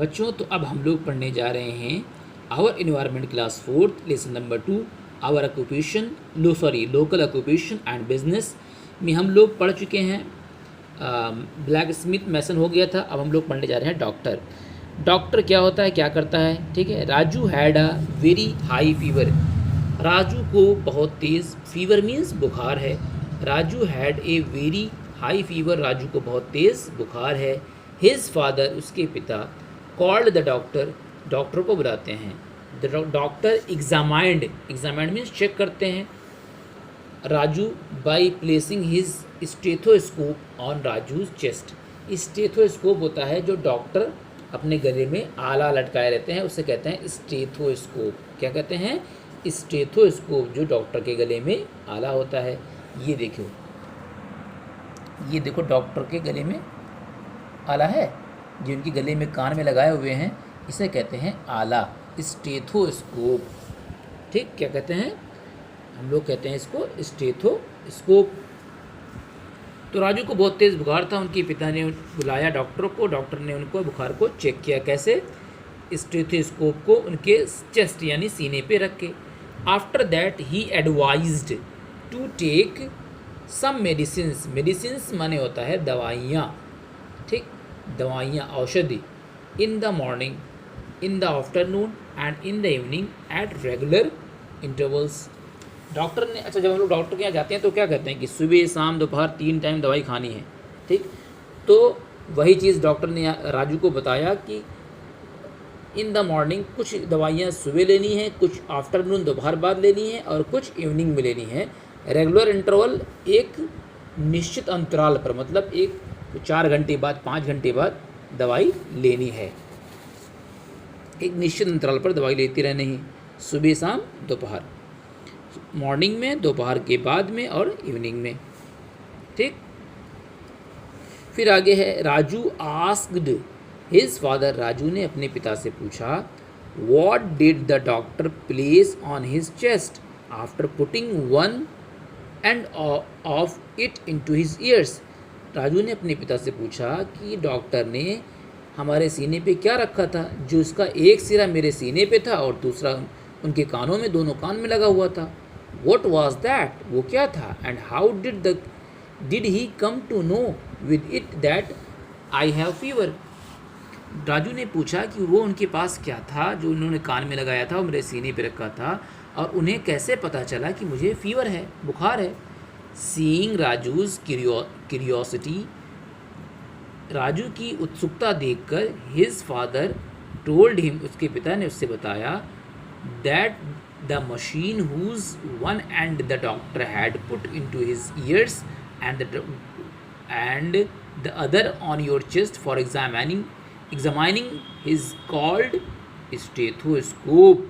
बच्चों, तो अब हम लोग पढ़ने जा रहे हैं our environment class 4th lesson number 2 our occupation local occupation and business में हम लोग पढ़ चुके हैं। ब्लैक स्मिथ मैसन हो गया था। अब हम लोग पढ़ने जा रहे हैं डॉक्टर। डॉक्टर क्या होता है, क्या करता है? ठीक है। Raju had a very high fever. Raju को बहुत तेज़, फीवर मीन्स बुखार है। Raju had a very high fever, Raju को बहुत तेज़ बुखार है। हिज फादर, उसके पिता, कॉल्ड द डॉक्टर, डॉक्टर को बुलाते हैं। The doctor examined means check करते हैं Raju by placing his stethoscope on Raju's chest. Stethoscope होता है जो डॉक्टर अपने गले में आला लटकाए रहते हैं, उसे कहते हैं स्टेथोस्कोप। क्या कहते हैं? स्टेथोस्कोप, जो डॉक्टर के गले में आला होता है। ये देखो डॉक्टर के गले में आला है, जो उनके गले में कान में लगाए हुए हैं, इसे कहते हैं आला, स्टेथोस्कोप। ठीक, क्या कहते हैं? हम लोग कहते हैं इसको स्टेथोस्कोप। तो राजू को बहुत तेज़ बुखार था। उनके पिता ने बुलाया डॉक्टर को। डॉक्टर ने उनको बुखार को चेक किया। कैसे? स्टेथोस्कोप को उनके चेस्ट यानी सीने पे रख के। After that he advised to take some medicines. Medicines माने होता है दवाइयाँ। ठीक, दवाइयाँ, औषधि। In the morning, in the afternoon and in the evening at regular intervals. Doctor ने, अच्छा, जब हम लोग डॉक्टर के यहाँ जाते हैं तो क्या कहते हैं कि सुबह शाम दोपहर 3 टाइम दवाई खानी है। ठीक, तो वही चीज़ डॉक्टर ने राजू को बताया कि इन द मॉर्निंग कुछ दवाइयाँ सुबह लेनी है, कुछ आफ्टरनून दोपहर बाद लेनी है, और कुछ इवनिंग में लेनी है। रेगुलर इंटरवल, एक निश्चित अंतराल पर, मतलब एक 4 घंटे बाद, 5 घंटे बाद दवाई लेनी है। एक निश्चित अंतराल पर दवाई लेती रहनी है, सुबह शाम दोपहर, मॉर्निंग में, दोपहर के बाद में, और इवनिंग में। ठीक, फिर आगे है Raju asked his father. Raju ने अपने पिता से पूछा what did the doctor place on his chest after putting one end of it into his years. Raju ने अपने पिता से पूछा कि डॉक्टर ने हमारे सीने पे क्या रखा था, जो उसका एक सिरा मेरे सीने पे था और दूसरा उनके कानों में, दोनों कान में लगा हुआ था। What was that? वो क्या था? And how did he come to know with it that I have fever? Raju ने पूछा कि वो उनके पास क्या था जो उन्होंने कान में लगाया था और मेरे सीने पे रखा था, और उन्हें कैसे पता चला कि मुझे फीवर है, बुखार है। Seeing राजूज क्यूरियोसिटी, राजू की उत्सुकता देखकर, हिज फादर टोल्ड हिम, उसके पिता ने उससे बताया, that the machine whose one end the doctor had put into his ears and the other on your chest for examining is called stethoscope।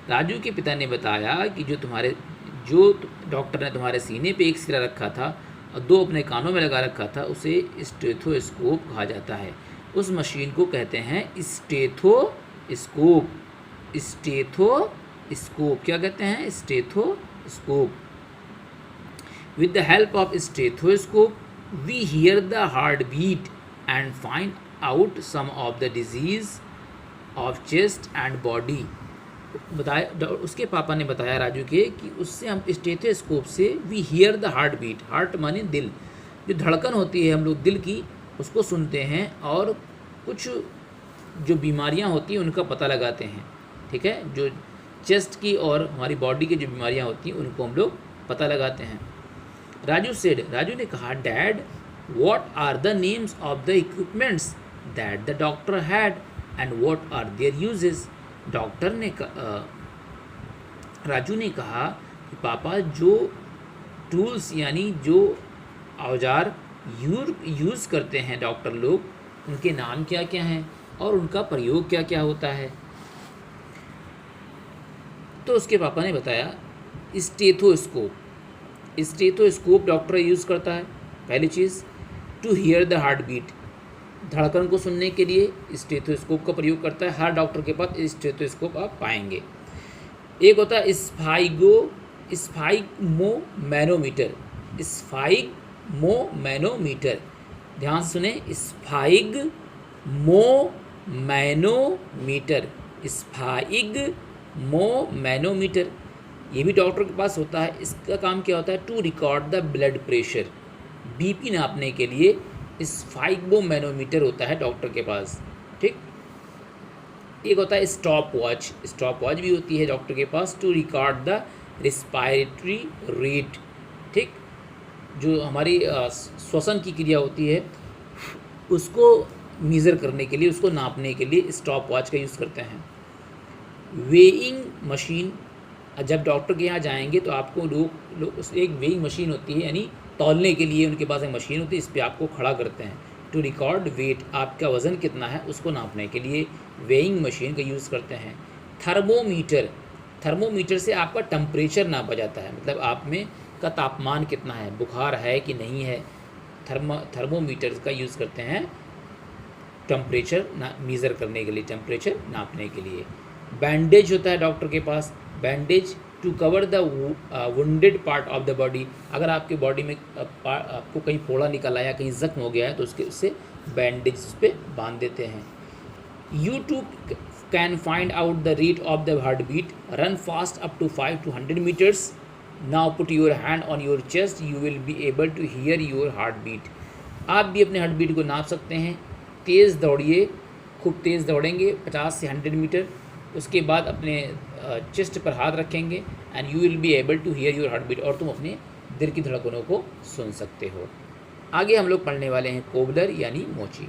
Raju के पिता ने बताया कि जो डॉक्टर ने तुम्हारे सीने पे एक सिरा रखा था और 2 अपने कानों में लगा रखा था, उसे स्टेथोस्कोप कहा जाता है। उस मशीन को कहते हैं स्टेथोस्कोप। स्टेथोस्कोप क्या कहते हैं? Stethoscope. With the help of stethoscope we hear the heart beat and find out some of the disease of chest and body. बताया, उसके पापा ने बताया राजू के कि उससे हम स्टेथोस्कोप से we hear the heart beat, heart माने दिल, जो धड़कन होती है हम लोग दिल की, उसको सुनते हैं, और कुछ जो बीमारियां होती हैं उनका पता लगाते हैं। ठीक है, जो चेस्ट की और हमारी बॉडी की जो बीमारियां होती हैं उनको हम लोग पता लगाते हैं। राजू ने कहा, dad what are the names of the equipments that the doctor had and what are their uses. Raju ने कहा कि पापा, जो टूल्स यानी जो औजार यूज़ करते हैं डॉक्टर लोग, उनके नाम क्या क्या हैं और उनका प्रयोग क्या क्या होता है। तो उसके पापा ने बताया स्टेथोस्कोप डॉक्टर यूज़ करता है। पहली चीज़, to hear the heart beat, धड़कन को सुनने के लिए स्टेथोस्कोप का प्रयोग करता है। हर डॉक्टर के पास स्टेथोस्कोप आप पाएंगे। एक होता है स्फाइगमोमैनोमीटर। ध्यान से सुने, स्फाइगमोमैनोमीटर। मैनोमीटर, स्फाइग मो मैनोमीटर, ये भी डॉक्टर के पास होता है। इसका काम क्या होता है? To record the blood pressure, BP नापने के लिए स्फाइगो मैनोमीटर होता है डॉक्टर के पास। ठीक, एक होता है स्टॉप वॉच, स्टॉप वॉच भी होती है डॉक्टर के पास to record the respiratory rate. ठीक, जो हमारी श्वसन की क्रिया होती है उसको मेज़र करने के लिए, उसको नापने के लिए स्टॉप वॉच का यूज़ करते हैं। वेइंग मशीन, जब डॉक्टर के यहाँ जाएंगे तो आपको लोग एक वेइंग मशीन होती है, यानी तौलने के लिए उनके पास एक मशीन होती है, इस पर आपको खड़ा करते हैं। टू रिकॉर्ड वेट, आपका वज़न कितना है उसको नापने के लिए वेइंग मशीन का यूज़ करते हैं। थर्मोमीटर, थर्मोमीटर से आपका टेम्परेचर नापा जाता है, मतलब आप में का तापमान कितना है, बुखार है कि नहीं है। थर्मोमीटर का यूज़ करते हैं टेम्परेचर मेज़र करने के लिए, टेम्परेचर नापने के लिए। बैंडेज होता है डॉक्टर के पास, bandage to cover the wounded part of the body, अगर आपके बॉडी में आपको कहीं फोड़ा निकल आया, कहीं जख्म हो गया है तो उससे बैंडेज उस पर बांध देते हैं। You too can find out the rate of the heart beat, run fast up to 5 to 100 metres, now put your hand on your chest, you will be able to hear your heart beat. आप भी अपने heart beat को नाप सकते हैं। तेज़ दौड़िए, खूब तेज़ दौड़ेंगे 50 से 100 मीटर, उसके बाद अपने चेस्ट पर हाथ रखेंगे and you will be able to hear your heart beat, और तुम अपने दिल की धड़कनों को सुन सकते हो। आगे हम लोग पढ़ने वाले हैं कोबलर यानी मोची।